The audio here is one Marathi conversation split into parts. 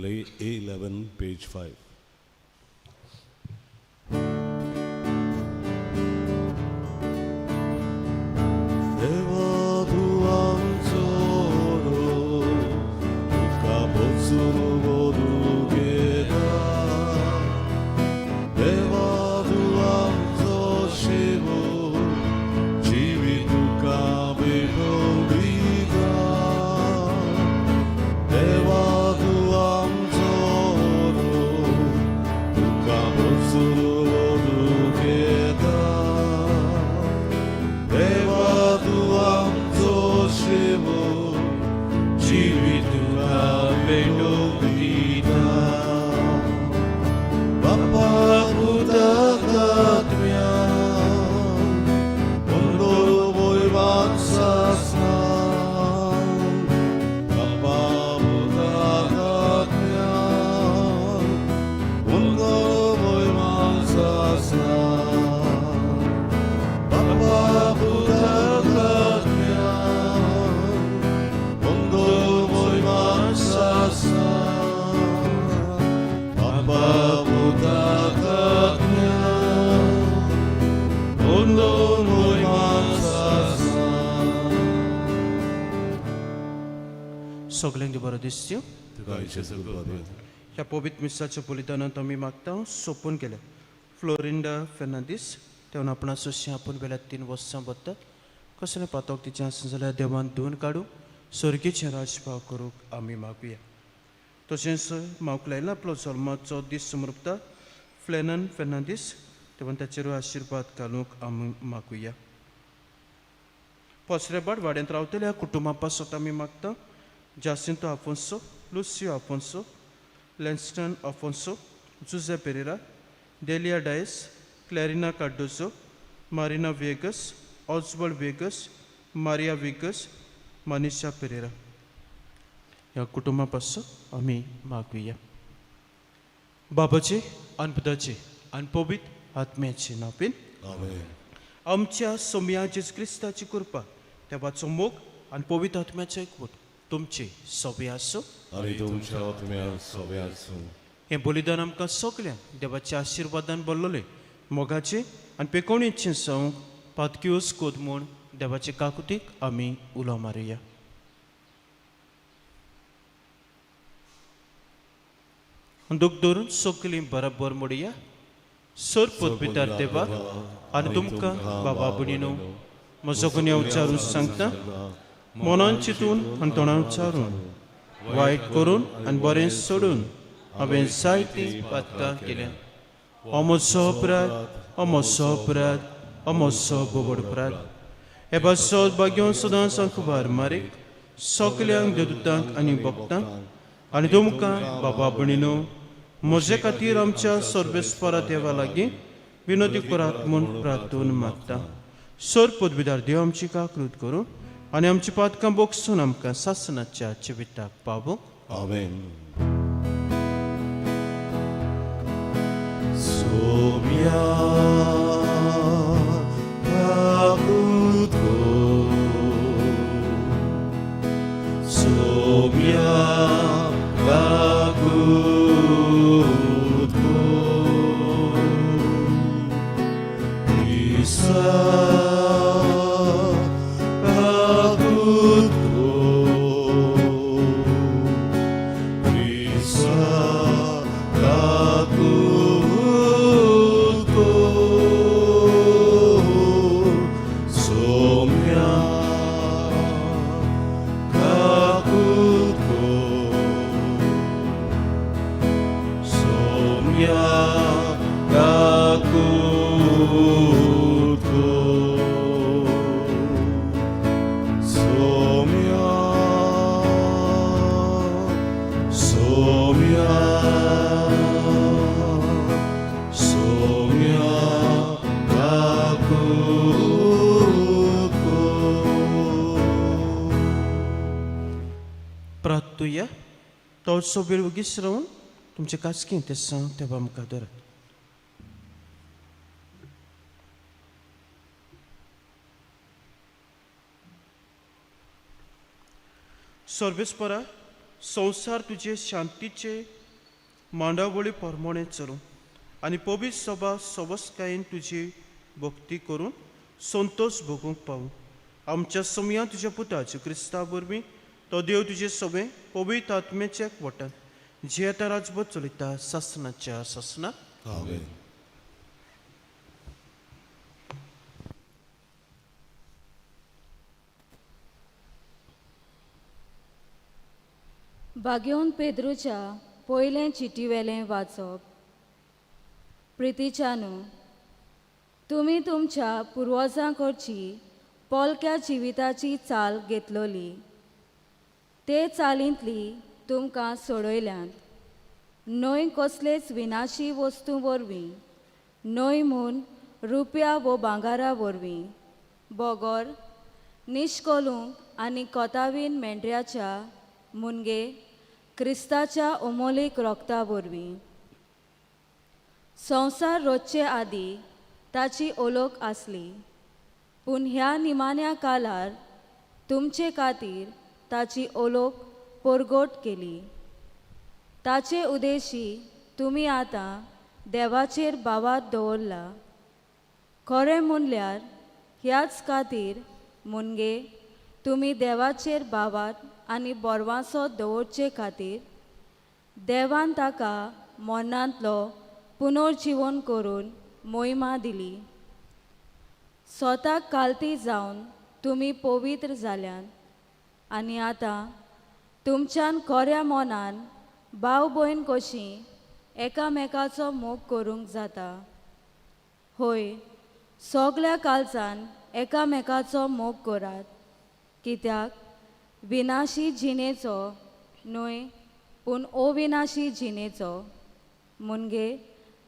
A11, page 5. सगळ्यांक बरो दिसच्यो ह्या पवित्र मिसाच्या बलिदानांत आमी मागता सोपून गेले फ्लोरिंडा फेर्नांदीस तेवून आपण सोशे आपूण वेल्यात 3 वर्सां बद्दल कसले पातोक तिचें आसा जाल्यार देवान धुवन काडूं सर्गेचें राजभाव करूंक आमी मागुया तशेंच मावक लायला आपलो जल्माचो दीस समृपता फ्लेनन फेर्नांदीस तेवून ताचेरूय आशिर्वाद घालूंक आमी मागुया पसरेबाड वाड्यांत रावतल्या कुटुंबा पासत आमी मागता Jacinto Afonso, Lucio Afonso, Lanston Afonso, José Pereira, Delia Dias, Clarina Cardozo, Marina Vegas, Oswald Vegas, Maria Vegas, Manisha Pereira. ह्या कुटुंबा पासत आमी मागुया बाबाचे आनी पुताचे आनी पवित्र आत्म्याचे नांवान आमेन. आमच्या सोम्या जेजू क्रिस्ताची कृपा देवाचो मोग आनी पवित्र आत्म्याचो एकवट तुमचे सगळे आसो आनी तुमच्या आत्म्याक सगळे आसूं. हे बलिदान आमकां सगळ्यांक देवाच्या आशिर्वादान भरलेले मोगाचे आनी पेकोवणेचे जावंक पातक्योस कोद म्हूण देवाचे काकुतीक आमी उलो मारुया दुख धरून सगळीं बराबर मोडया सर पदविदार देवा आनी तुमकां बाबा भयणीनो म्हजो गुन्या उच्चारून सांगता मनान चिंतून आनी तोंडान उच्चारून वायट करून आनी बरें सोडून हांवें जायतीं पातकां केल्या हो म्हजो अपराध हो म्हजो अपराध हो म्हजो बोबड अपराध हे भाशो भाग्यो सदांच अखबार मारीक सगल्यांक देवदूतांक आनी भक्तांक आनी तुमकां बाबा भयणीनो म्हजे खातीर आमच्या सर्वेस्परा देवा लागीं विनोदी करात म्हूण प्रार्थून मागता सर पदवीदार देव आमची काकृत करून आनी आमची पातकां बोगसून आमकां सासणाच्या जिविताक पावूंक आमेन. सोम्या काकुत सोम्या काकुत प्रार्थूया तोचो वेळ वगीच रावन तुमचे कासकी ते सांग तेव्हा आमकां धरात सर्वेस्परा संसार तुझे शांतीचे मांडावळी परमणे चलूं आनी पवित्र सभा सवस्कायेन तुजी भक्ती करून संतोष भोगूंक पावूं. आमच्या समया तुज्या पुताचे क्रिस्ता वरवीं तो देव तुजे सभे पवित्र आत्म्याच्या एकवटान जे आतां राजभर चलयता सासनाच्या सासना. आमेन. बागेवन पेद्रूच्या पयलें चिटीवेलें वाचप. प्रितीच्यानू, तुमी तुमच्या पुर्वजां कडची पोलक्या जिविताची चाल घेतलोली. ते चालींतली तुमकां सोडयल्यांत. न्हय कसलेच विनाशी वस्तू वरवीं, न्हय म्हूण रुपया वो भांगारा वरवीं, बोगोर, निश्कोलूंक आनी कोतावीन मेंढऱ्याच्या मुनगे क्रिस्ताच्या अमोलीक रोगता वरवीं. संवसार रचचे आदीं ताची ओळख आसली, पूण ह्या निमाण्या काळार तुमचे खातीर ताची ओळख परगट केली. ताचे उद्देशी तुमी आतां देवाचेर बावात दवरला. खरें म्हणल्यार ह्याच खातीर मुनगे तुमी देवाचेर बावात आनी बोरवांसो दवरचे खातीर देवान ताका मरणांतलो पुनर्जीवन करून मोहिमा दिली. स्वताक कालती जावन तुमी पवित्र जाल्यात आनी आतां तुमच्यान खऱ्या मनान भाव भयण कशीं एकामेकाचो मोग करूंक जाता. होय, सगल्या काळजान एकामेकाचो मोग करात, कित्याक विनाशी जिणेचो न्हय पूण अविनाशी जिणेचो मुनगे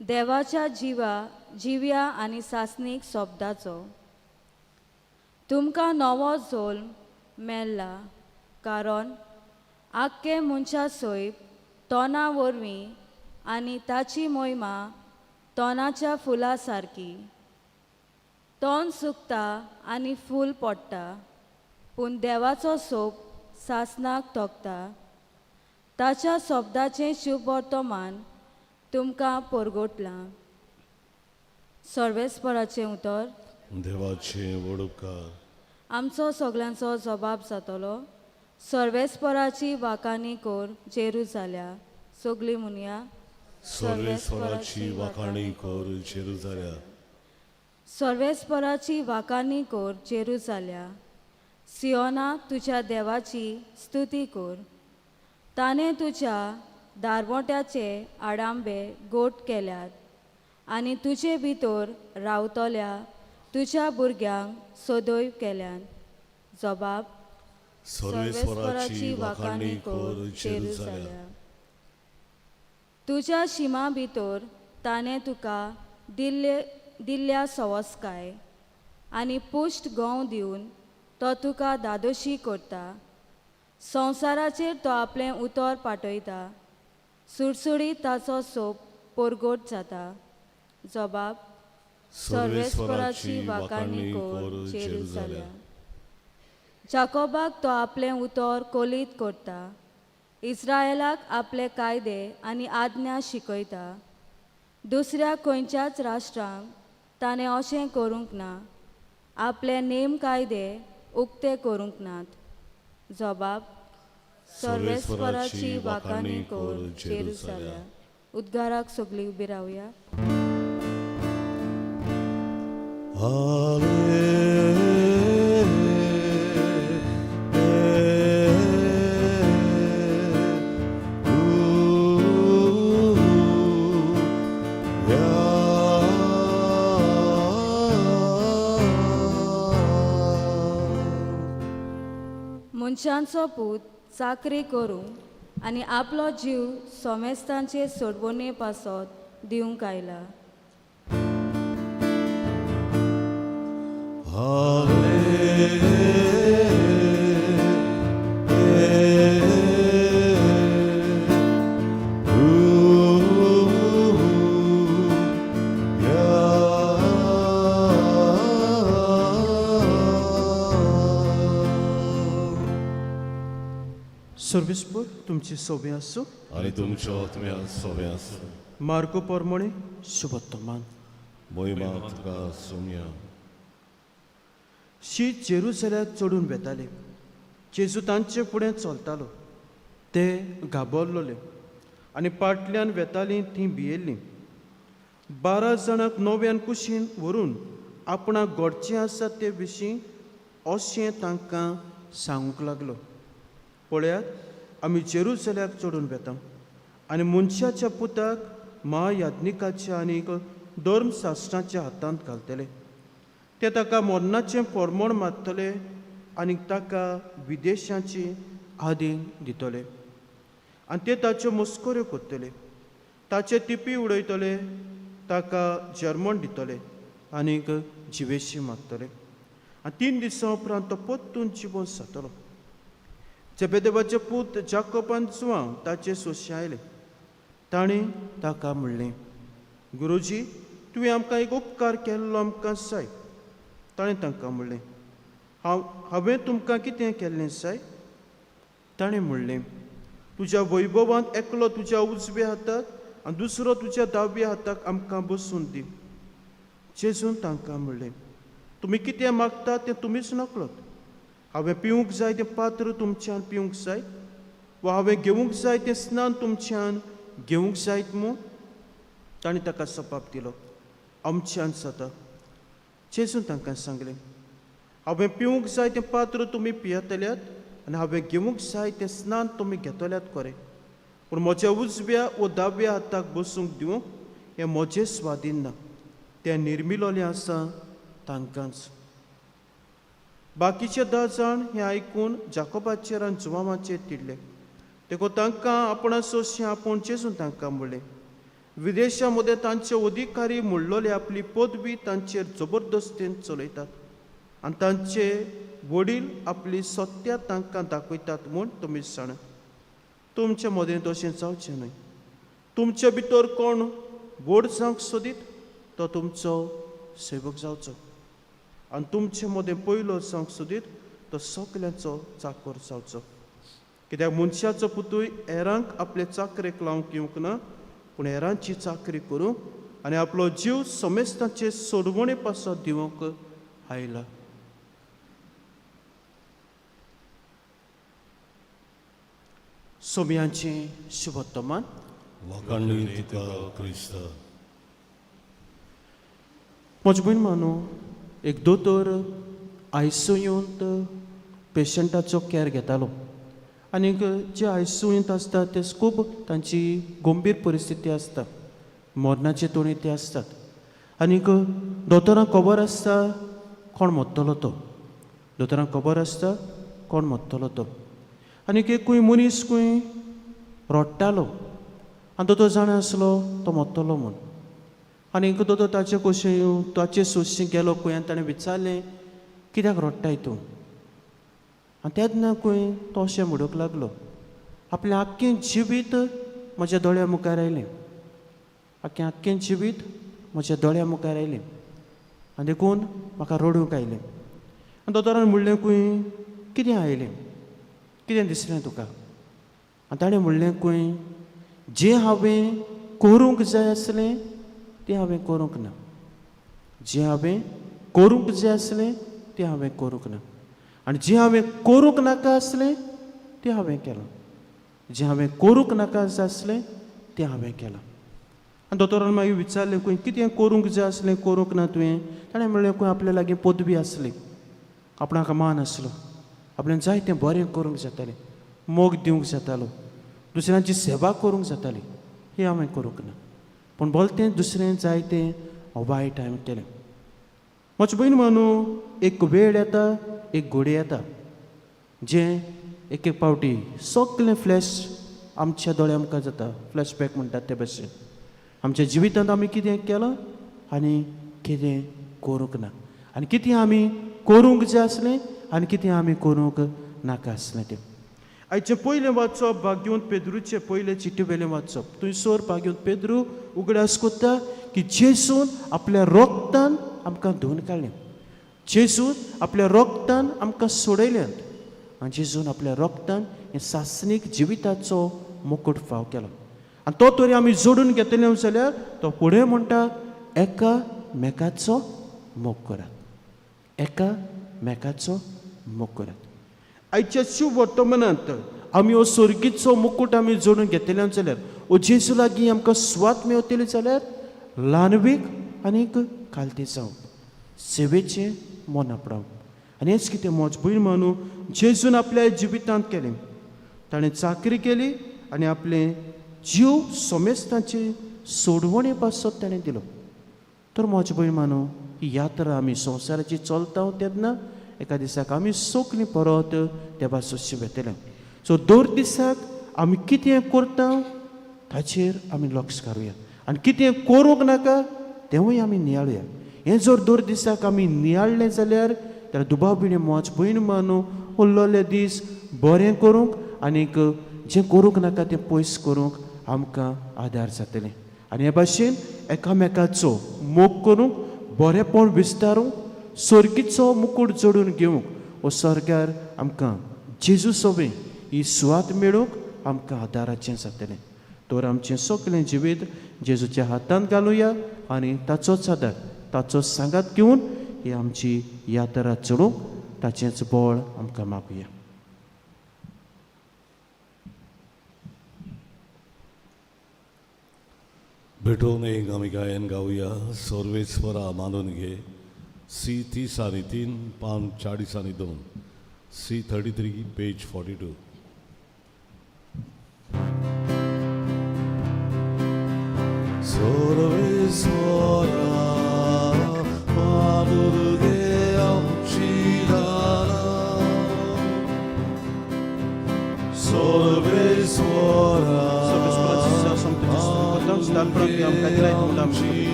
देवाच्या जिव्या आनी सासणीक सोबदाचो. तुमकां नवो जल्म मेळ्ळा, कारण आख्खे मनशा सोयब तोंडा वरवीं आनी ताची मोहिमा तोंडाच्या फुला सारकी. तोंड सुकता आनी फूल पडटा, पूण देवाचो सोप सासनाक तोखता. ताच्या सोबदाचें शुभ वर्तमान तुमकां परगटलां. सर्वेस्पराचें उतर. देवाचे वडुपकार. आमचो सगळ्यांचो जबाब जातलो. सर्वेस्पराची वाखाणी कोर जेरुजाल्या. सगळीं म्हणया. सर्वेस्वराची वाखाणी कोर जेरुजाल्या. सर्वेस्पराची वाखाणी कोर जेरुजाल्या. सियोना तुज्या देवाची स्तुती कोर. ताणें तुज्या दारवट्याचे आडांबे गोट केल्यात आनी तुजे भितर रावतल्या तुज्या भुरग्यांक सदैव केल्यान. जबाब. सर्वेस्वराची वाखाणी कोर जेरुजाल्या. तुज्या शिमा भितर ताणें तुका दिल्ल्या सवस्काय आनी पुश्ट गोंव दिवन तो तुका दादोशी करता. संवसाराचेर तो आपलें उतर पाटयता. सुडसुडीत ताचो सोप परगट जाता. जबाब. सर्वेस्पराची वाखाणी कोर जेरुजाल्या. जाकोबाक तो आपलें उतर कोलीत करता. इस्रायेलाक आपले कायदे आनी आज्ञा शिकयता. दुसऱ्या खंयच्याच राष्ट्रांक ताणें अशें करूंक ना. आपले नेम कायदे उक्ते करूंक नात. जबाब. सर्वेस्पराची वाखाणी कोर जेरुजाल्या. उद्गाराक सगळीं उबी रावया. मनशांचो पूत चाकरी करूं आनी आपलो जीव सोमेस्तांचे सोडवणे पासत दिवंक आयला. सर्विसपूर तुमची सोबे आसूं आनी तुमच्या आत्म्या सोबे आसूं. मार्को पोरमोणे शुभोत्तमान. मोहिमा तुका सोम्या. शीत जेरुसल्याक चडून वेताले. जेजू तांचे फुडें चलतालो. ते घाबरलोले आनी फाटल्यान वेतालीं तीं भियेल्लीं. 12 जाणांक नव्यान कुशीन व्हरून आपणाक घडचें आसा ते विशीं अशें तांकां सांगूंक लागलो. पळयात, आमी जेरुसल्याक चडून वेता आनी मनशाच्या पुताक महायाज्ञिकाच्या आनीक धर्मशास्त्राच्या हातांत घालतले. ते ताका मरणाचें फर्मोण मारतले आनी ताका विदेशाची आदीं दितले. आनी ते ताच्यो मस्कऱ्यो करतले. ताचे तिपी उडयतले, ताका जर्मण दितले आनीक जिवेशी मारतले. आनी 3 दिसां उपरांत तो परतून जिवंत जातलो. जेबेदेवाचे पूत जाकोबान जुवां ताचे सोशी आयले. ताणें ताका म्हणलें, गुरुजी, तुवें आमकां एक उपकार केल्लो आमकां जाय. ताणें तांकां म्हणलें, हांवें तुमकां कितें केल्लें जाय? ताणें म्हणलें, तुज्या वैभवांत एकलो तुज्या उजव्या हाताक आनी दुसरो तुज्या दाव्या हाताक आमकां बसून दी. जेजून तांकां म्हणलें, तुमी कितें मागता तें तुमीच नकळत. हांवें पिवूंक जाय तें पात्र तुमच्यान पिवूंक जाय, वा हांवें घेवूंक जाय तें स्नान तुमच्यान घेवूंक जायत म्हूण? ताणें ताका जबाब दिलो, आमच्यान जाता. जेजून तांकां सांगलें, हांवें पिवूंक जाय तें पात्र तुमी पियेतल्यात आनी हांवें घेवूंक जाय तें स्नान तुमी घेतल्यात खरें, पूण म्हज्या उजव्या व दाव्या हाताक बसूंक दिवंक हें म्हजें स्वाधीन ना. तें निर्मिलोलें आसा तांकांच. बाकीचे 10 जाण हें आयकून जाकोबाचेर आनी जुवांवाचेर तिडले. देखून तांकां आपणाचो आपूण जेजून तांकां म्हणलें, विदेशांमध्ये तांचे अधिकारी म्हणलोले आपली पदवी तांचेर जबरदस्तीन चलयतात आनी तांचे वडील आपली सत्या तांकां दाखयतात म्हूण तुमी जाणात. तुमचे मदें तशें जावचें न्हय. तुमचे भितर कोण व्हड जावंक सोदीत तो तुमचो सेवक जावचो, आनी तुमचे मदें पयलो जावंक सोदीत तो सगल्यांचो चाकर जावचो. कित्याक मनशाचो पुतूय हेरांक आपले चाकरेक लावंक येवंक ना, पूण हेरांची चाकरी करूंक आनी आपलो जीव समेस्तांचे सोडवणे पासत दिवंक आयला. सोमयांचें शुभोत्तमान. वखाणी तुका क्रिस्त. म्हजे भयण मानू, एक दोतोर आयसुयूंत पेशंटाचो कॅर घेतालो आनीक जे आयसुयूंत आसता ते खूब तांची गंभीर परिस्थिती आसता, मरणाचे तोणी ते आसतात. आनीक दोतोरांक खबर आसता कोण मरतलो तो. दोतोरांक खबर आसता कोण मरतलो तो. आनीक एकूय मनीस खंय रडटालो आनी दोतोर जाणा आसलो तो मरतलो म्हूण. आनीक दोतोर ताचे कशें येवन ताचे सोयशीं गेलो खंय आनी ताणें विचारलें, कित्याक रडटाय तूं? आनी तेन्ना खंय तो अशें म्हणूंक लागलो, आपलें आख्खें जिवीत म्हज्या दोळ्या मुखार आयलें. आख्खें जिवीत म्हज्या दोळ्या मुखार आयलें आनी देखून म्हाका रडूंक आयलें. आनी दोतोरान म्हणलें, खंय कितें आयलें? कितें दिसलें तुका? आनी ताणें म्हणलें, खंय जें हांवें करूंक जाय आसलें तें हांवें करूंक ना. जें हांवें करूंक जाय आसलें तें हांवें करूंक ना. आनी जें हांवें करूंक नाका आसलें तें हांवें केलां. जें हांवें करूंक नाका जाय आसलें तें हांवें केलां. आनी दोतोरान मागीर विचारलें, खंय कितें करूंक जाय आसलें करूंक ना तुवें? ताणें म्हणलें, खंय आपल्या लागीं पदवी आसली, आपणाक मान आसलो, आपल्यान जाय तें बरें करूंक जातालें, मोग दिवंक जातालो, दुसऱ्यांची सेवा करूंक जाताली, हें हांवें करूंक ना. पूण भलतें दुसरें जाय तें वायट हांवें केलें. म्हजे भयण मानू, एक वेळ येता, एक घडी येता, जें एक एक पावटी सगळें फ्लॅश आमच्या दोळ्या मुखार जाता. फ्लॅशबॅक म्हणटात ते भाशेन आमच्या जिवितांत आमी कितें केलां आनी कितें करूंक ना, आनी कितें आमी करूंक जाय आसलें आनी कितें आमी करूंक नाका आसलें तें. आयचें पयलें वाचप भाग्यवंत पेद्रूचे पयले चिटी वेलें वाचप. थंयसर भाग्यवंत पेद्रू उगडास कोत्ता की जेजून आपल्या रोगतान आमकां धुवन काडलें. जेजून आपल्या रोगतान आमकां सोडयल्यात आनी जेजून आपल्या रोगतान हे सासणीक जिविताचो मुकुट फाव केलो आनी तो तरी आमी जोडून घेतले जाल्यार तो फुडें म्हणटा एका मेकाचो मोग करात, एका मेकाचो मोग करात. आयच्या शुभ वर्तमानांत आमी हो सर्गीचो मुकुट आमी जोडून घेतले जाल्यार हो जेजू लागीं आमकां स्वात मेवतली जाल्यार ल्हानवीक आनीक कालते जावप, सेवेचें मन आपणावप. आनी हेच कितें मोजभूय मानू जेजून आपल्या जिवितांत केलें. ताणें चाकरी केली आनी आपलें जीव सोमेस्तांची सोडवणी पासत ताणें दिलो. तर मोजभूय मानू ही यात्रा आमी संवसाराची चलता तेन्ना एका दिसाक आमी सोकलीं परत त्या भाशेचे वेतले. सो दर दिसाक आमी कितें करता ताचेर आमी लक्ष घालुया आनी कितें करूंक नाका तेंवूय आमी नियाळुया. हें जर दर दिसाक आमी नियाळलें जाल्यार त्या दुबाबिणें मोच भयण मानू उरलोले दीस बरें करूंक आनीक जें करूंक नाका तें पयस करूंक आमकां आदार जातलें. आनी हे भाशेन एकामेकाचो मोग करूंक बरेंपण विस्तारूंक सर्गीचो मुकुट जोडून घेवंक हो सर्गार आमकां जेजू सोबे ही सुवात मेळूंक आमकां आदाराचें जातलें. तर आमचें सगळें जिवीत जेजूच्या हातांत घालुया आनी ताचोच आदार ताचो सांगात घेवन ही आमची यात्रा चडूंक ताचेंच बळ आमकां मागुया. भेटून एक आमी गायन गावया. सर्वेस्परा मानून घे. C30 पान 40 C33 पेज 42. सर्वेस्परा मानून घे आमची दाना. सर्वेस्परा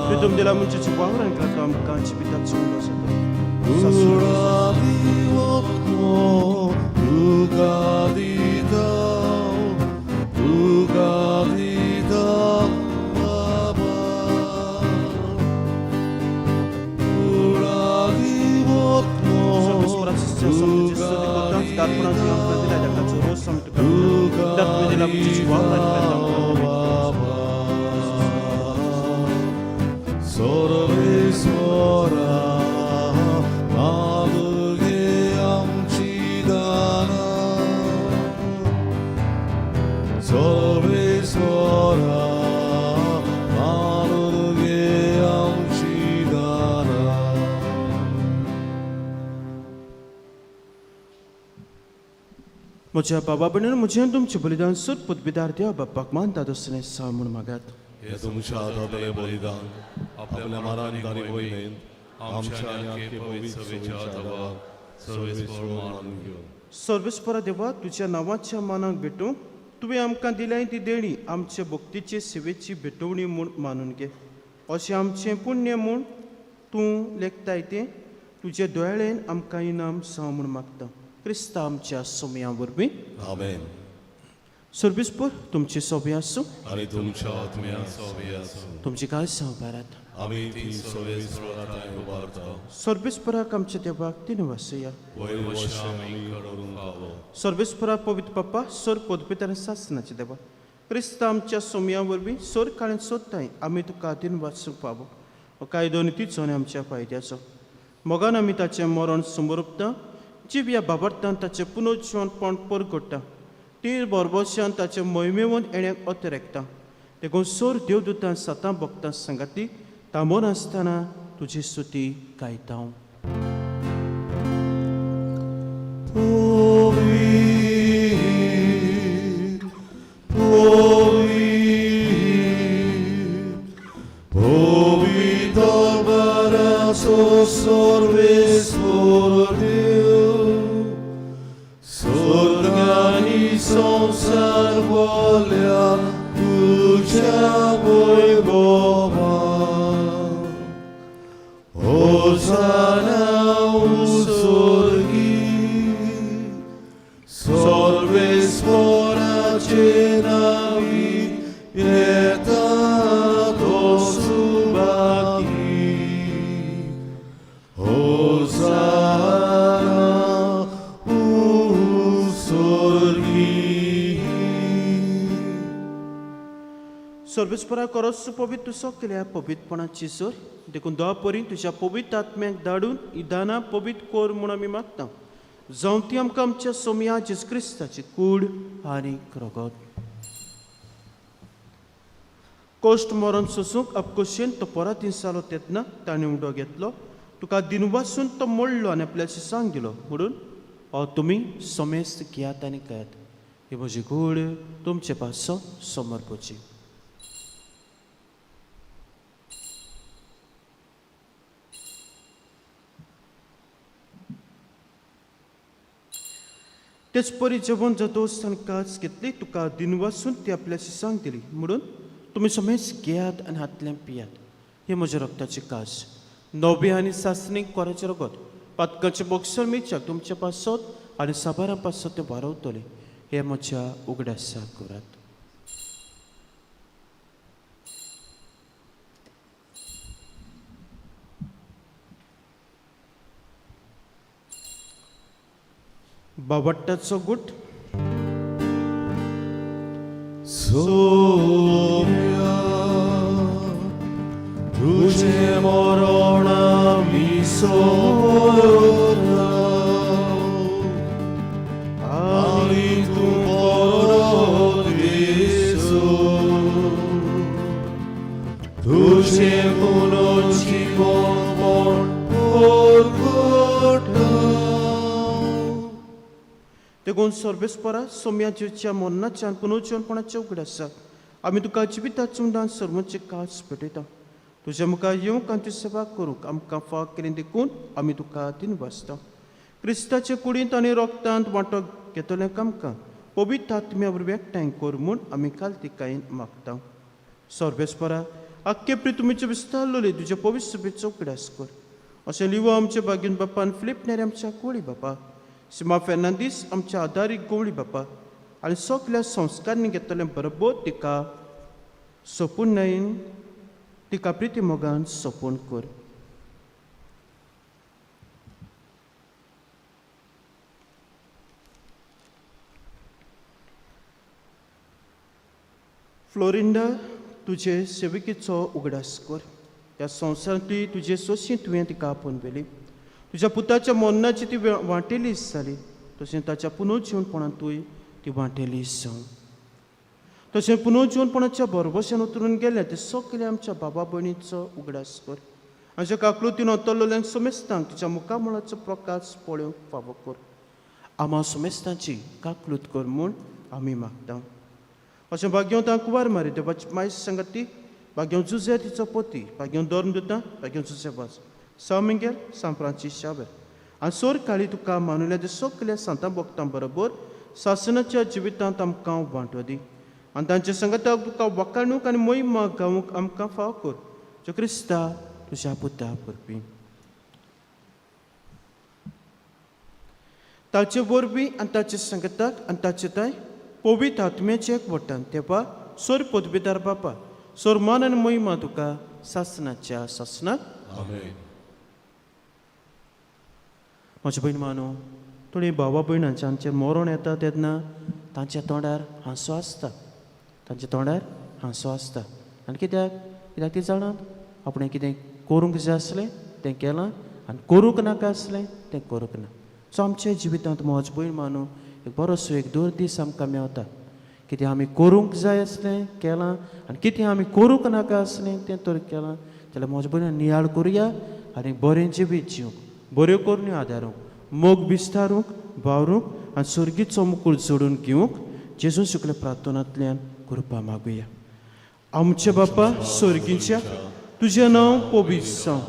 Pridom de la munce ci guarda in cratam canci bitazione Sorvesora maluge amchidana. Sorvesora maluge amchidana. म्हज्या बाबा भयणीन म्हजें तुमचें बलिदान सुट पुतबिदार देव बापाक मान दादोसने सामून मागात. हे तुमच्या हातातले बलिदान आपल्या मरानकारी वयलेन आमच्या आनी आख्खे पवित्र सभेच्या हातावर सर्वेस्पर मानून घेवं. सर्वेस्परा देवा तुज्या नांवाच्या मानाक भेटूंक तुवें आमकां दिल्याय ती देणी आमचे भक्तीचे सेवेची भेटवणी म्हूण मानून घे. अशें आमचें पुण्य म्हूण तूं लेखताय तें तुजे दोळ्यान आमकां इनाम जावं म्हूण मागता. क्रिस्ता आमच्या सोमया वरवीं आमेन. सर्वेस्पर तुमची सोबी आसूं आनी तुमच्या आत्म्या सोबी आसूं. तुमची कांय संवपारात आमी ती सर्वेस्परांत उबारता. सर्वेस्पराक आमच्या देवाक तीन वासया. वयर वर्ष आमी करूंक पावो. सर्वेस्परा पवित्र पप्पा सर पदपितार सासनाचे देवा क्रिस्ता आमच्या सोमया वरवीं सर काळें सोदताय आमी तुका तीन वाचूंक पावो. हो कायदो नितीचो आनी आमच्या फायद्याचो. मोगान आमी ताचें मरण समोरपता. जीव ह्या बाबर्तान ताचें पुनर्जीवनपण परगडटा. तीर बरबशान ताचे मोहिमेवन येण्याक अत रेखता. देखून सोर देवदूतां सतां भक्तां सांगाती तामोन आसतना तुजी स्तुती गायता. संसार बोल्या तुझ्या वैभवा. होसाना उस्वर्गी सर्वेस्पराचे नावी येता तो सुभागी. होसाना उस्वर्गी सर्वेस्परा करस पवित्र सगळ्या पवित्रपणाची सोर देखून दोपरी तुझ्या पवित्र आत्म्याक धाडून ही दानां पवित्र कोर म्हूण आमी मागता जावं ती आमकां आमच्या सोम्या जेजू क्रिस्ताची कूड आनी रगत कोश्ट मरण सोसूंक अपकोशेन तो परत दिसालो तेन्ना ताणें उडो घेतलो तुका दिनवासून तो मोडलो आनी आपल्याशी सांग दिलो म्हणून तुमी समेस्त घेयात आनी खायात ही म्हजी कूड तुमचे पासो समर्पची तेच परी जेवण जातोच ताणें काच घेतली तुका दिनवासून ती आपल्याशी सांग दिली म्हणून तुमी समेस्त घेयात आनी हातल्यान पियात हे म्हज्या रक्ताची कास नवे आनी सासणीक कोराचें रगत पातकाचे बॉक्सर मेच्याक तुमच्या पासत आनी साबारां पासत ते वारवतले हे म्हज्या उगड्यासा करात बावट्टाचो गुट सोम्या तुझे मरण आमी सोरा आनी तू परत येसो तुझे पुनर्जीवन देखून सर्वेस्परा सोम्या जेवच्या मरणाच्या आनी पुनर्जीवनपणाच्या उगड आसा आमी तुका जिविताचो उंडान सर्वचे कास पेटयता तुज्या मुखार येवंक आनी तुजी सेवा करूंक आमकां फाक केलें देखून आमी तुका दिनवासता क्रिस्ताचे कुडींत आनी रोगतांत वांटो घेतल्यांक आमकां पवित्र आत्म्या वरवीं एकठांय कर म्हूण आमी कालतिकायेन मागता सर्वेस्परा आख्खे प्रितुमेचे विस्तारलोले तुज्या पवित्र सभेचो उगडास कर अशें लिवो आमचे बागेन बापान फिलिप नेरे आमच्या कोळी बापा सिमा फेर्नांदीस आमच्या आदारी गोवळी बापा आनी सगळ्या संस्कारांनी घेतलें बरोबर तिका सोपून न्हयन तिका प्रिती मोगान सोपून कर फ्लोरिंडा तुजे सेविकेचो उगडास कर ह्या संवसारांतली तुजे सोशी तुवें तिका आपोवन व्हेली तुज्या पुताच्या मरणाची ती वांटेली जाली तशें ताच्या पुनर्जीवनपणान तुवें ती वांटेली जावं तशें पुनर्जीवनपणाच्या भरवशान उतरून गेले ते सगळे आमच्या बाबा भयणीचो उगडास कर आमच्या काकलुतीन वतरलेल्यांक समेस्तांक तुज्या मुखामळाचो प्रकाश पळोवंक फावो कर आम्हा समेस्तांची काकलूत कर म्हूण आमी मागता अशें भाग्यव कुवार मारी देवाची माय सांगाती भाग्यव जुझे तिचो पोती भाग्यव दोर्म दिता भाग्यव जुझे वाज São Miguel, São Francisco Xavier. आनी सोर काळी तुका मानुल्या ते सगळ्या सांतां भक्तां बरोबर सासणाच्या जिवितांत आमकां वांटो दी आनी तांच्या संगताक तुका वखाणूक आनी मोहिमा गावूंक आमकां फाव कर जो क्रिस्ता तुज्या पुता परबी ताचे वरवीं आनी ताचे संगताक आनी ताचे ताय पवित्र आत्म्याचे एकवटान तेव्हा सोर पदवीदार बापा सोर मान आनी मोहिमा तुका सासणाच्या सासणाक आमेन म्हज्या भयण मानो थोडी भावा भयणांचे मरण येता तेन्ना तांच्या तोंडार हांसो आसता तांच्या तोंडार हांसो आसता आनी कित्याक ती जाणात आपणें कितें करूंक जाय आसलें तें केलां आनी करूंक नाका आसलें तें करूंक ना सो आमच्या जिवितांत म्हजो भयण मानो एक बरोसो एक दोन दीस आमकां मेवता कितें आमी करूंक जाय आसलें केलां आनी कितें आमी करूंक नाका आसलें तें तर केलां जाल्यार म्हज्या भयणान नियाळ करुया आनी बरें जिवीत जिवंक बऱ्यो करून आदारूंक मोग विस्तारूंक वावरूंक आनी सर्गीचो मुकूळ जोडून घेवंक जेजू शुक्ल प्रार्थनांतल्यान कृपा मागुया आमचे बापा सर्गीच्या तुजें नांव पवित्र जावं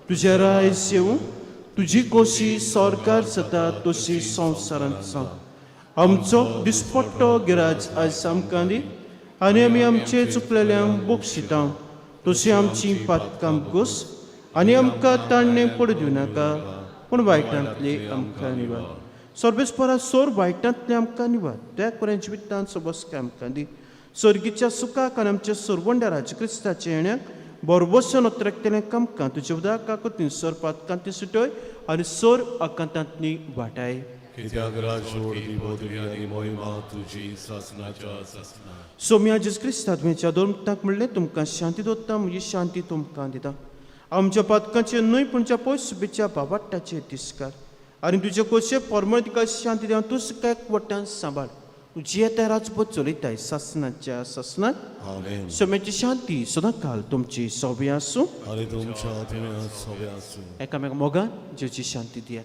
तुजें रायज येवं तुजी कोशी सरकार जाता तशी संवसारांत जावं आमचो दिसपट्टो गिराज आयज आमकां दी आनी आमी आमचे चुकलेल्यांक बक्षिता तशी आमची पातकां घोस आनी आमकां ताणणे पडूं दिवं नाका पूण वायटांतली आमकां निवाड सर्वेस्परा सोर वायटांतले आमकां निवाड त्या कोऱ्या जिवितांत सबस्का आमकां दी सर्गीच्या सुखाक आनी आमच्या सर्वंड्या राजक्रिस्ताच्या येण्याक बरोबरच्यान उतरकतेल्यांक आमकां तुज्या उदकाक तीन सोर पातकांत ती सुटय आनी सोर आकांतांतली वाटाय कित्याक राजवड ती पदवी आनी मोहिमा तुजी शासनाच्या शासना. सोम्या जेस क्रिस्ता तुमच्या दोरमताक म्हणलें तुमकां शांती दोत्ता म्हजी शांती तुमकां दिता. आमच्या पातकांचे न्हय पुणच्या पयस सुबेच्या बाबाटाचे तिस्कार आनी तुजे कोशे परमळ तिका शांती देवा. तूं सकाळीक वट्टान सांबाळ तुजी येता राजपद चलयताय शासनाच्या शासनात. आमेन. सोम्याची शांती सदां काल तुमची सोबे आसूं. आनी तुमच्या आत्म्या सोबे आसूं. एकामेक मोगान जेची शांती दियात.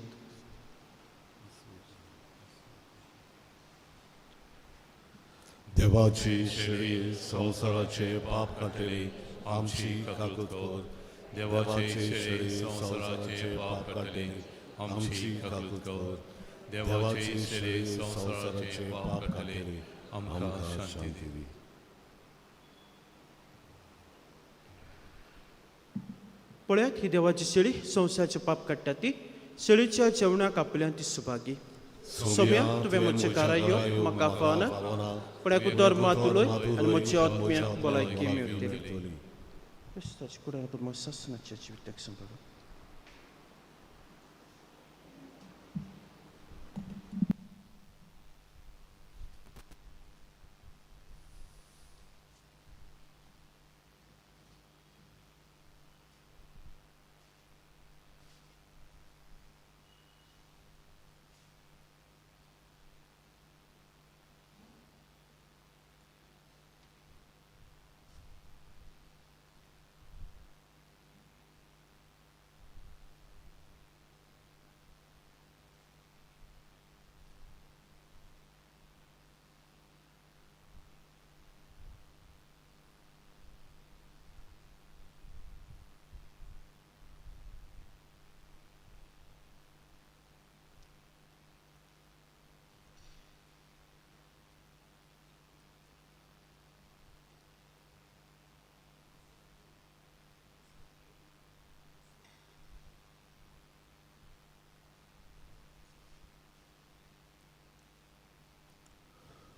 देवाची शेळी संवसाराचे पाप काडटली आमची काकूत कर. देवाची शेळी संवसाराचे पाप काडटली आमची काकूत कर. देवाची शेळी संवसाराचे पाप काडटली आमकां शांती दिवी. पळयात ही देवाची शेळी संवसाराचे पाप काडटा ती. शेळीच्या जेवणाक आपल्यान ती सुभागी. सोम्या तुवें म्हजे कारायो म्हाका फावना पण उतर मातुलोय आनी म्हजी आत्म्या भलायकी मेळटली. क्रिस्ताची कुडा पद्म शासनाच्या जिविताक सांबाळ.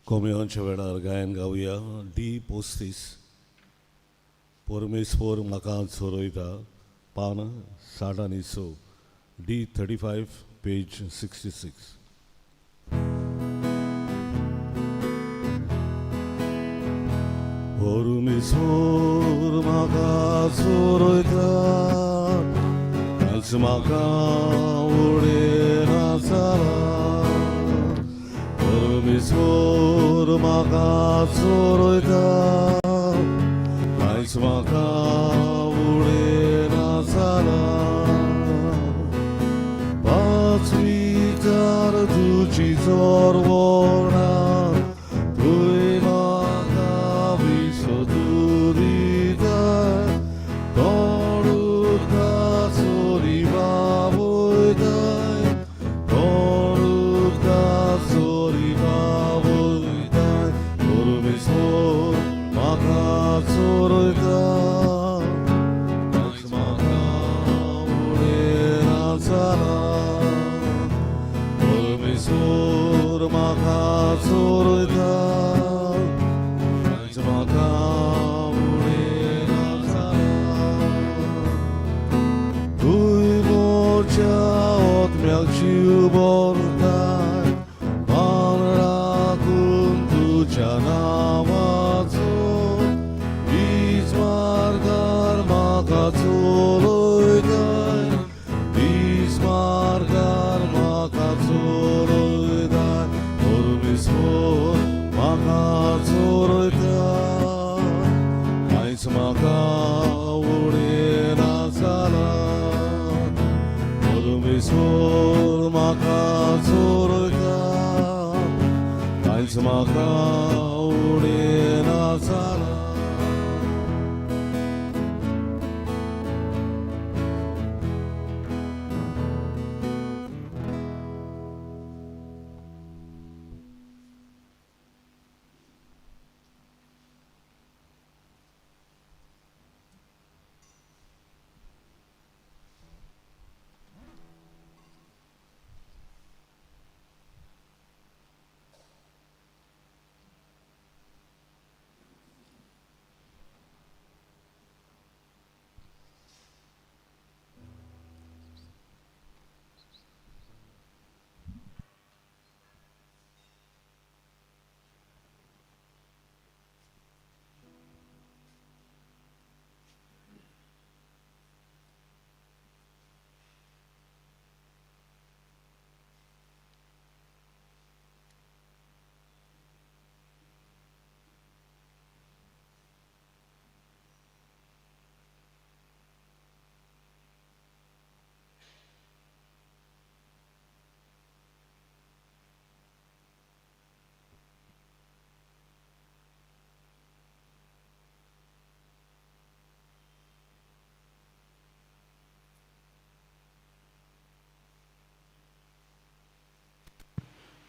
कोमयांच्या वेळार गायन गावया D35. परमेश्वर म्हाका चोरयता पान 66 D35 पेज 66. परमेश्वर म्हाका चोरयता कांयच म्हाका उडयना जाला. परमेश्वर म्हाका चोरयता कांयच म्हाका उडयना जाला. पांचवीचार तुजी चोरवणा तुवें म्हाका विसरू दिताय. कोण उदका चोरी बाबयताय कोण उदका चोरी बाबयताय. परमेश्वर म्हाका चोरयता कांयच म्हाका उडयना जाला. परमेश्वर म्हाका चोरयता कांयच म्हाका उडयना जाला. तुवें म्हज्या आत्म्याक जीव भरताय मान राखून तुज्या नांवाचो. हीच मार्गार म्हाका चलयताय हीच मार्गार म्हाका चलयताय. परमेश्वर म्हाका चोरयता कांयच म्हाका उडयना जाला. परमेश्वर म्हाका चोरयता कांयच म्हाका उडयना जाला.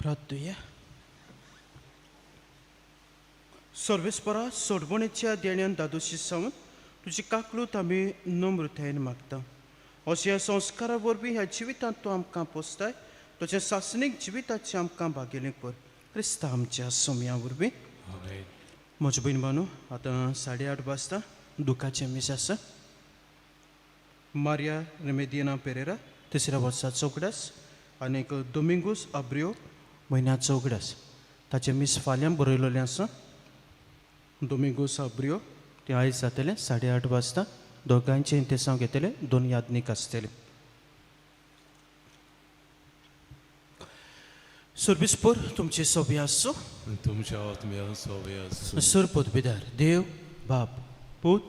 प्रार्थूया. सर्वेस्परा सोडवणेच्या देण्यान दादोशी सावन तुजी काकलूत आमी नम्रतायेन मागता. अशा संस्कारा वरवीं ह्या जिवितांत तूं आमकां पोसताय तुज्या सासणीक जिविताचें आमकां भागेलें कर. क्रिस्ता आमच्या सोम्या वरवीं. म्हज्या बहीण बानू आतां 8:30 वाजता दुखाचें मीस आसा. मारिया रेमेदिना पेरेरा तिसऱ्या वर्साचो उगडास आनीक दोमिंगूस अब्रियो म्हयन्याचो उगडास. ताचें मीस फाल्यां बरयलेलें आसा. दोमिंगूस अब्रियो तें आयज जातलें 8:30 वाजता. दोगांयचें इंतेसांव घेतलें. 2 यादनीक आसतले. सर्विस्पोर तुमचे सोबी आसो. तुमच्या आत्म्या सोबे सरपद बिदार देव बाप पूत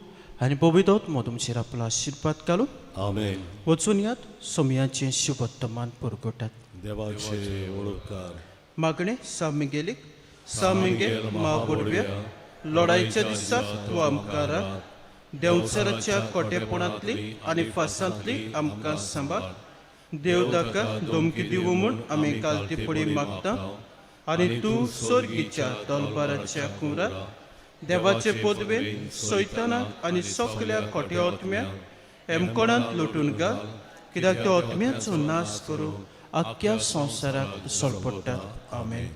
आनी पवित्र आत्मो तुमचेर आपलो आशिर्वाद घालून आमेन. वचून यात सोमयाचें शुभ वर्तमान पुरगटात. देवाचे ओळखकार मागणे सामिगेलीक सामिगेल मागोडव्या लढाईच्या दिसाक तूं आमकां राख. देंवचाराच्या कोटेपणांतली आनी फासांतली आमकां सांबाळ. देव ताका धमकी दिवं म्हूण आमी कालती पडी मागता. आनी तूं सर्गीच्या तलबाराच्या कुंवरार देवाचे पदवेन सैतानाक आनी सगल्या खोट्या आत्म्याक एमकोणांत लुटून घाल. कित्याक त्यो आत्म्याचो नाश करूं आख्या संवसाराक सोडपडटा. आमेन.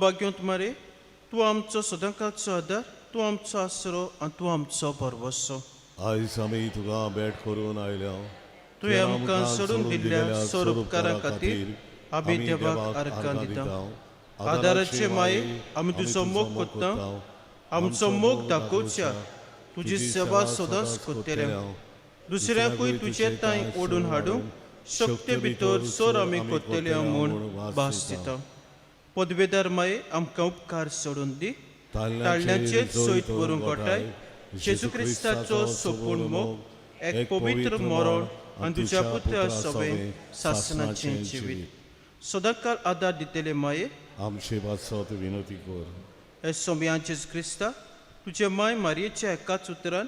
भाग्यवंत मारे तूं आमचो सदांकाळचो आदार. तूं आमचो आसरो आनी तूं आमचो भरवसो. आयज आमी तुका भेट करून आयल्या. तुवें आमकां सोडून दिल्ल्या स्वरूपकारा खातीर आमी देवाक आर्गां दिता. आदाराचे माये आमी तुजो मोग कोत्ता. आमचो मोग दाखोवच्या तुजी सेवा सदांच कोत्तले. दुसऱ्यांकूय तुजे तांय ओडून हाडूंक शक्ती भितर सोर आमी कोत्तले म्हूण भास दिता. पदवेदार माये आमकां उपकार सोडून दी. ताळण्याचेर सयत व्हरून कोटाय जेजू क्रिस्ताचो सोपून मोग एक पवित्र मरण आनी तुज्या पुत्रा सवे सासणाचें जिवीत. सदांकाळ आदार दितले माये आमचे वाचत विनंती कर. हे सोम्यांचे क्रिस्ता तुजे माय मारयेच्या एकाच उतरान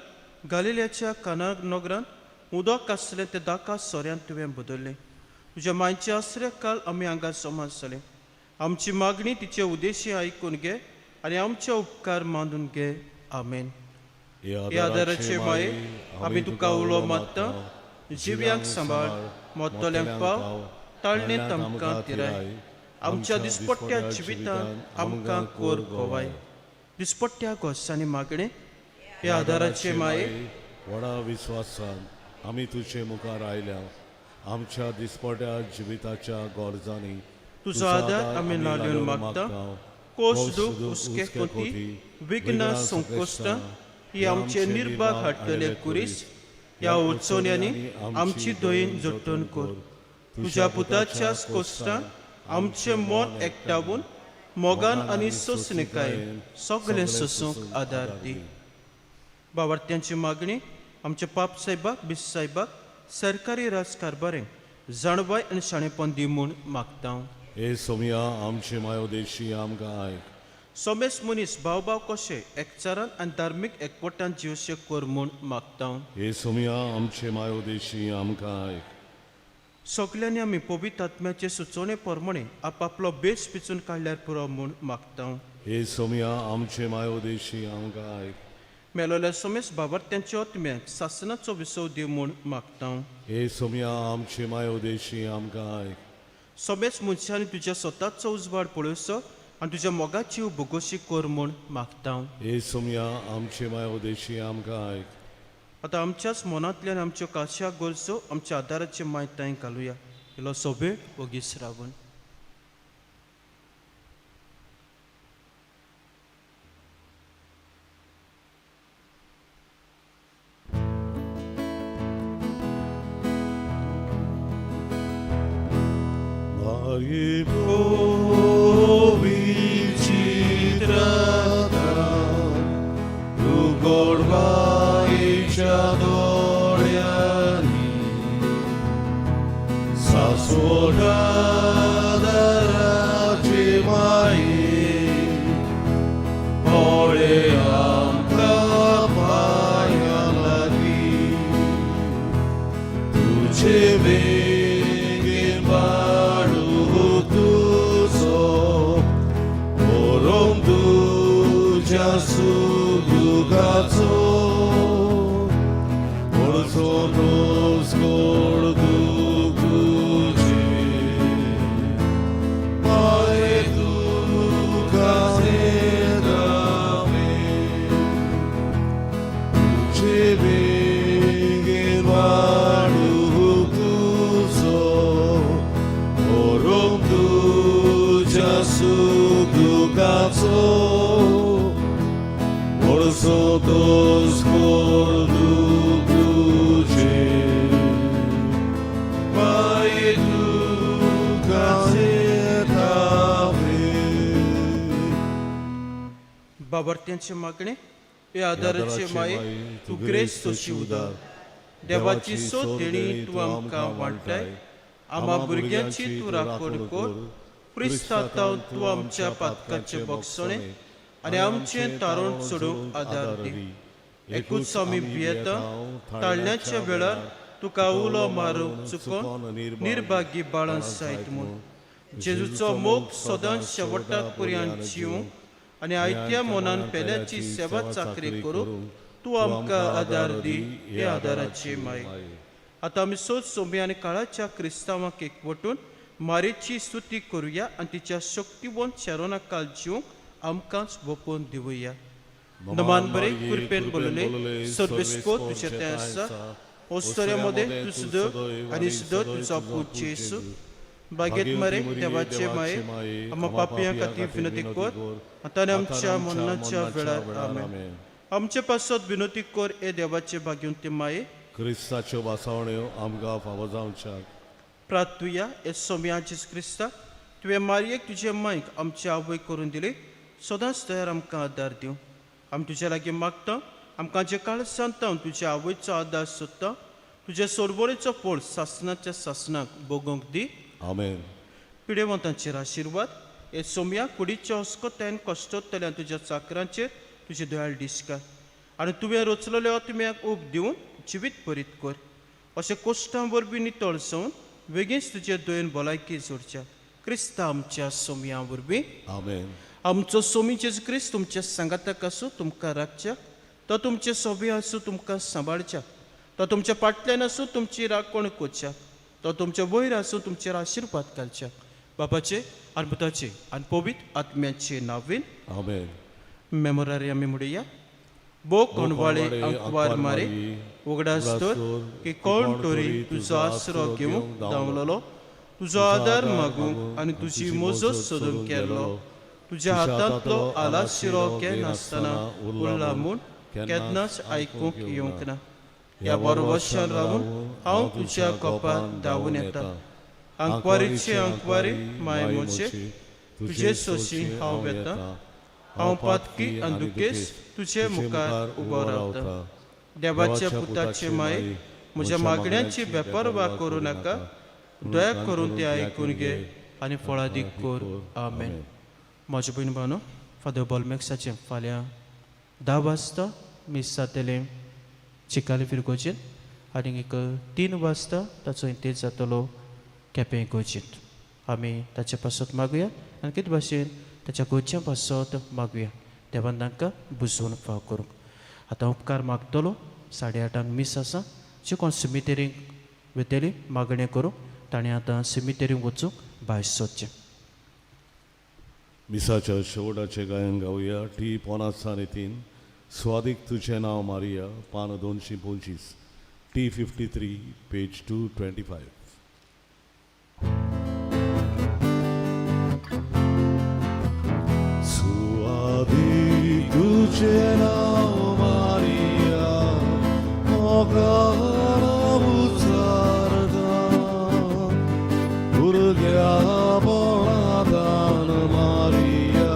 गालिल्याच्या काना नगरान उदक आसलें तें दाका सोऱ्यान तुवें बदल्लें. तुज्या मायचे आसरे काल आमी हांगा समजले. आमची मागणी तिचे उद्देशी आयकून घे आनी आमचे उपकार मानून घे. आमेन. हे आदाराचे माये आमी तुका उलो मागता. जिव्यांक सांबाळ मोतोल्यांक पाव ताळणेंत आमकां तिराय. आमच्या दिसपट्ट्या जिवितांत आमकां कोर गोवाय. दिसपट्ट्या घोसांनी मागणे हे आदाराचे माये व्हडा विस्वासान आमी तुजे मुखार आयल्या. आमच्या दिसपट्ट्या जिविताच्या गरजांनी तुजो आदार आमी लाडून मागता. कोस दूख हुस्के कोती विघ्नां संकोश्टां ही आमचे निर्भाग हाडटले कुरीस. ह्या उत्सवण्यांनी आमची दयेन जोडटण कर. तुज्या पुताच्या कोश्टां आमचें मन एकठांवून मोगान आनी सोंसणेकायेन सगळे सोसूंक आदार दी. भावार्थ्यांची मागणी आमच्या पाप साहेबाक बिस साहेबाक सरकारी राजकारबाऱ्यांक जाणवाय आनी शाणेपण दी म्हूण मागता. हे सोम्या आमचे मायोदेशी आमकां आयक. सोमेस मनीस भाव भाव कशे एकचारान आनी धार्मीक एकवटान जिवशे कर म्हूण मागता. हे सोम्या आमचे मायोदेशी आमकां आयक. सगल्यांनी आमी पवित्र आत्म्याचे सुचोवणे प्रमाणे आपापलो बेस पिचून काडल्यार पुरो म्हूण मागता. हे सोम्या आमचे मायोदेशी आमकां आयक. मेलोल्या सोमेस बाबर्त्यांच्या आत्म्याक सासनाचो विसव दिव म्हूण मागता. हे सोम्या आमचे मायोदेशी आमकां आयक. सोमेस मनशांनी तुज्या स्वताचो उजवाड पळोवचो आनी तुज्या मोगाची भोगोशी कर म्हूण मागता. हे सोम्या आमचे मायोदेशी आमकां आयक. आतां आमच्याच मनांतल्यान आमच्यो काश्या गरजो आमच्या आदाराचे मायताय घालुया. इलो सोबे ओगीस Ravan. Mari vicitra tu gorbai chadoriani sasodada rajimai ore amka payalagi tuche Sugaco Orsonos Gorduguci Maeduca Sedame Ucebege Varuguso Oromduja Sugaco Orsotos corduce Maeduca Sedame. बाबर्त्यांचे मागणे हे आदाराचे माये तू ग्रेस तोशी उदार. देवाची सोद देणी तू आमकां वाडटाय. आम्हा भुरग्यांची तू राखण कर. क्रिस्तांव तू आमच्या पातकाचे बक्षणे आनी आमचें तारण सोडूंक आदार दी. एकूच आमी भियेता ताळण्याच्या वेळार तुका उलो मारूंक चुकोन निर्भागी बाळां जायत म्हूण. जेजूचो मोग सदांच शेवटाक पर्यंत जिवूंक आनी आयत्या मनान पेल्याची सेवा चाकरी करूंक तूं आमकां आदार दी. हे आदाराचे माय. आतां आमी सोद सोमी आनी काळाच्या क्रिस्तांवांक एकवटून मारेची स्तुती करुया आनी तिच्या शक्तिवंत शारोना काल जिवंक आमकांच वपोवन दिवया. नमान बरे कृपेन बोलले सर्वेस्को तुझे ते आसा. ओस्तऱ्यामध्ये तू सुद्धा आणि सुद्धा तुझा पूत जेसू. बागेत मरे देवाचे माये आम्हा पापियां खातीर विनंती कर आतां आनी आमच्या मरणाच्या वेळार आमेन. आमचे पासत विनंती कर ए देवाचे भाग्यवंती माये. क्रिस्ताच्यो वासावण्यो आमकां फावो जावच्या. प्रार्थुया ए सोम्या जेजू क्रिस्ता तुवें मारयेक तुजे मांयक आमची आवय करून दिली. सदांच तयार आमकां आदार दिवं. आमी तुज्या लागीं मागता आमकां जे काळ सांगता तुज्या आवयचो आदार सोदता. तुज्या सोडवळेचो पोळ सासनाच्या सासनाक भोगोंक दी. आमेन. पिडेवंतांचेर आशिर्वाद हे सोम्या कुडीच्या अस्कोतायन कश्टोत्तल्यान तुज्या चाकरांचेर तुजे दयाळ दिसका आनी तुवें रचलेल्या आत्म्याक ऊब दिवन जिवीत बरीत कर. अशें कोश्टां वरवीं नितळ जावन बेगीनच तुजे दयेन भलायकी जोडच्या. क्रिस्ता आमच्या सोम्या वरवीं आमेन. आमचो सोमी जेजू क्रिस्त तुमच्या सांगाताक आसूं तुमकां राखच्या. तो तुमचे सोबे आसूं तुमकां सांबाळच्या. तो तुमच्या फाटल्यान आसूं तुमची राखण करच्या. तो तुमच्या वयर आसूं तुमचेर आशिर्वाद घालच्या. बापाचे आनी पुताचे आनी पवित्र आत्म्याचे नांवेन आमेन. मेमोरारी आमी म्हणुया. बो कोणवाळे अंकवार मारे उगडास तर की कोण तरी तुजो आसरो घेवंक धांवलेलो. तुजो आदार मागूंक आनी तुजी मोजत सोदून केल्लो. तुज्या हातांतलो आलाशिरो के नासतना उरला म्हूण केन्नाच आयकूंक येवंक ना. ह्या बरोवशान रावून हांव तुज्या कोपांत धांवून येता. अंकवारीचे अंकवारी माय मोचे तुजे सोशी हांव येता. हांव पातकी आनी दुखेस तुजे मुखार उबो रावता. देवाच्या पुताचे माये म्हज्या मागण्यांची बेपरवा करूं नाका. दया करून ते आयकून घे आनी फळादीक कर. आमेन. म्हज्या भयण भावनो फादर बॉलमॅक्साचें फाल्यां 10 वाजता मीस जातलें चिकाले फिरगोचेर आनी 3 वाजता ताचो इंतेज जातलो केपें गोंयचेंत. आमी ताचे पासत मागुया आनी कितें भाशेन ताच्या गोंयच्या पासत मागुया. देवान तांकां बुजवून फाव करूंक. आतां उपकार मागतलो 8:30 मीस आसा. जे कोण सिमिटेरीक वेतेली मागणें करूंक ताणें आतां सिमिटेरीक वचूंक भायर सरचें. मिसाच्या शेवटाचे गायन गावया. टी 53 स्वादीक तुझें नांव मारिया, पान 225, टी 53, पेज 225. स्वादीक तुझें नांव मारिया, मोगान उचारता, भुरग्या बोळादान मारिया,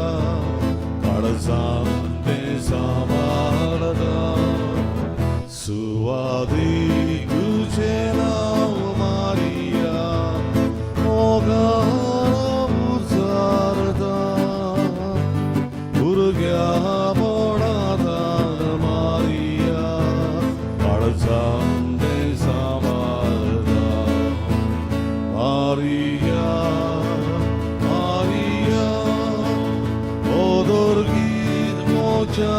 काळजान तें सांबाळता. सुवादीक तुझें नांव मारिया, मोगान उचारता, भुरग्या बोळादान मारिया, काळजान तें सांबाळता. Maria, Maria, odor git moja